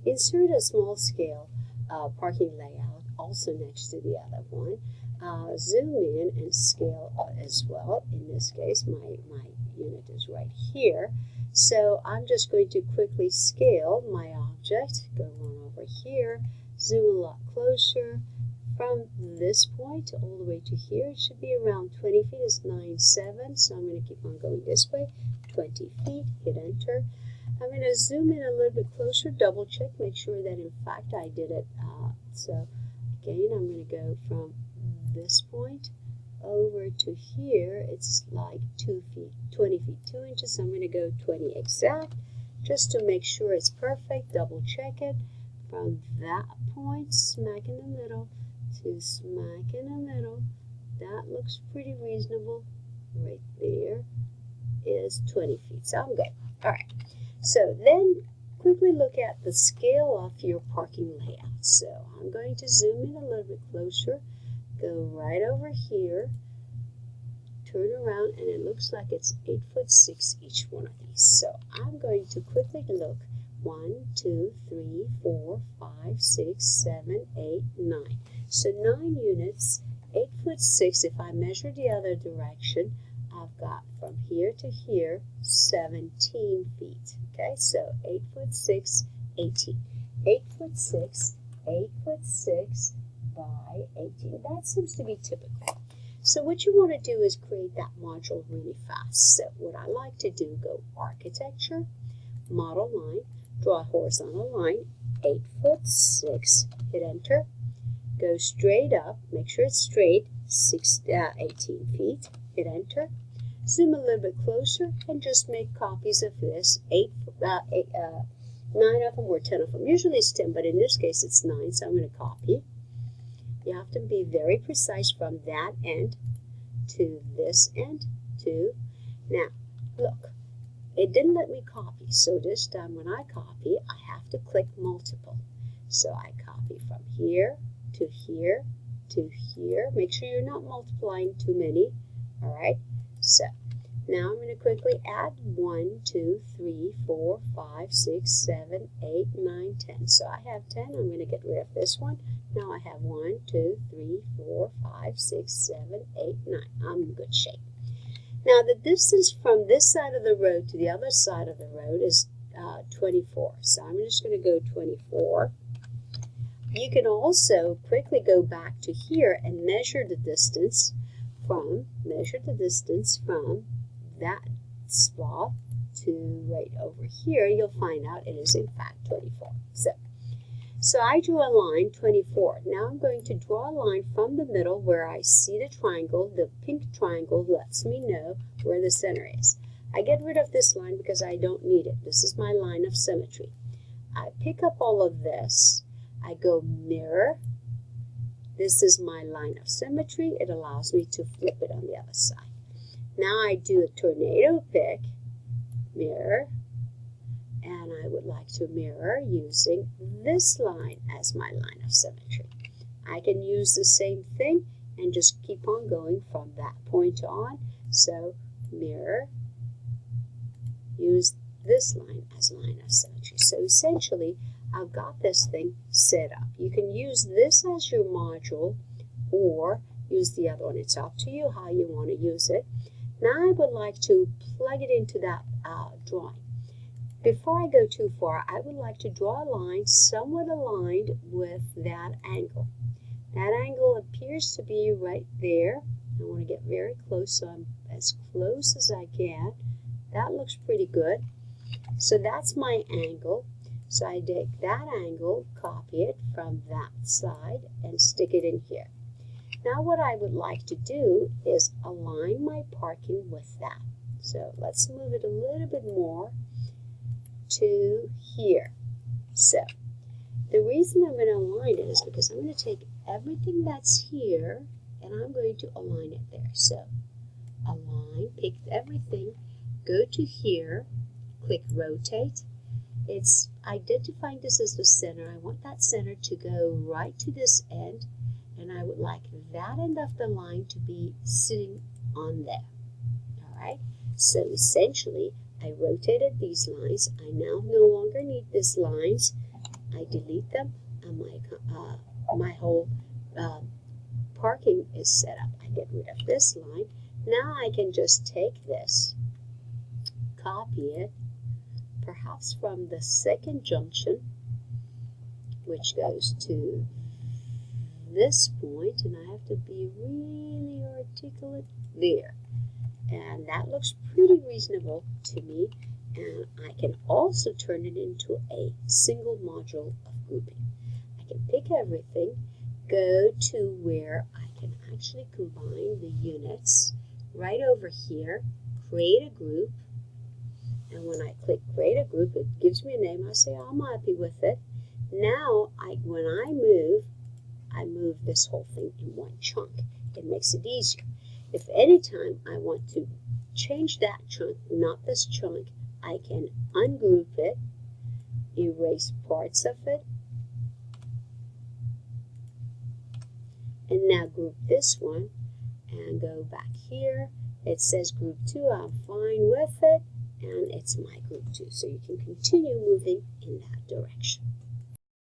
insert a small scale parking layout also next to the other one. Zoom in and scale as well. In this case, my unit is right here. So I'm just going to quickly scale my object, go on over here, zoom a lot closer. From this point all the way to here, it should be around 20 feet. It's 9.7, so I'm going to keep on going this way. 20 feet, hit enter. I'm going to zoom in a little bit closer, double check, make sure that in fact I did it. So again, I'm going to go from this point over to here. It's like 2 feet, 20 feet, 2 inches. So I'm going to go 20 exact just to make sure it's perfect. Double check it from that point, smack in the middle to smack in the middle. That looks pretty reasonable. Right there is 20 feet. So I'm good. All right. So then quickly look at the scale of your parking layout. So I'm going to zoom in a little bit closer, go right over here, turn around, and it looks like it's 8'6" each one of these. So I'm going to quickly look. 1, 2, 3, 4, 5, 6, 7, 8, 9. So 9 units, 8'6". If I measure the other direction, I've got from here to here 17 feet. Okay, so 8'6", 18. 8'6", 8'6" by 18. That seems to be typical. So what you want to do is create that module really fast. So what I like to do, go Architecture, Model Line, draw a horizontal line, 8'6", hit enter, go straight up, make sure it's straight, 18 feet, hit enter, zoom a little bit closer, and just make copies of this, 9 of them or 10 of them. Usually it's 10, but in this case it's 9, so I'm going to copy. You have to be very precise from that end to this end to, now look. It didn't let me copy, so this time when I copy, I have to click multiple. So I copy from here to here to here. Make sure you're not multiplying too many. All right. So now I'm going to quickly add 1, 2, 3, 4, 5, 6, 7, 8, 9, 10. So I have 10. I'm going to get rid of this one. Now I have 1, 2, 3, 4, 5, 6, 7, 8, 9. I'm in good shape. Now the distance from this side of the road to the other side of the road is 24. So I'm just going to go 24. You can also quickly go back to here and measure the distance from that spot to right over here. You'll find out it is in fact 24. So I drew a line 24. Now I'm going to draw a line from the middle where I see the triangle. The pink triangle lets me know where the center is. I get rid of this line because I don't need it. This is my line of symmetry. I pick up all of this. I go mirror. This is my line of symmetry. It allows me to flip it on the other side. Now I do a tornado pick, mirror, and I would like to mirror using this line as my line of symmetry. I can use the same thing and just keep on going from that point on. So mirror, use this line as line of symmetry. So essentially, I've got this thing set up. You can use this as your module or use the other one. It's up to you how you want to use it. Now I would like to plug it into that drawing. Before I go too far, I would like to draw a line somewhat aligned with that angle. That angle appears to be right there. I want to get very close, so I'm as close as I can. That looks pretty good. So that's my angle. So I take that angle, copy it from that side, and stick it in here. Now what I would like to do is align my parking with that. So let's move it a little bit more to here. So the reason I'm going to align it is because I'm going to take everything that's here and I'm going to align it there. So align, pick everything, go to here, click rotate. It's identifying this as the center. I want that center to go right to this end, and I would like that end of the line to be sitting on there. All right, so essentially I rotated these lines. I now no longer need these lines. I delete them, and my whole parking is set up. I get rid of this line. Now I can just take this, copy it, perhaps from the second junction, which goes to this point, and I have to be really articulate there. And that looks pretty reasonable to me. And I can also turn it into a single module of grouping. I can pick everything, go to where I can actually combine the units right over here, create a group, and when I click create a group, it gives me a name. I say, I'm happy with it. Now, when I move this whole thing in one chunk. It makes it easier. If anytime I want to change that chunk, not this chunk, I can ungroup it, erase parts of it, and now group this one and go back here. It says group 2, I'm fine with it, and it's my group 2. So you can continue moving in that direction.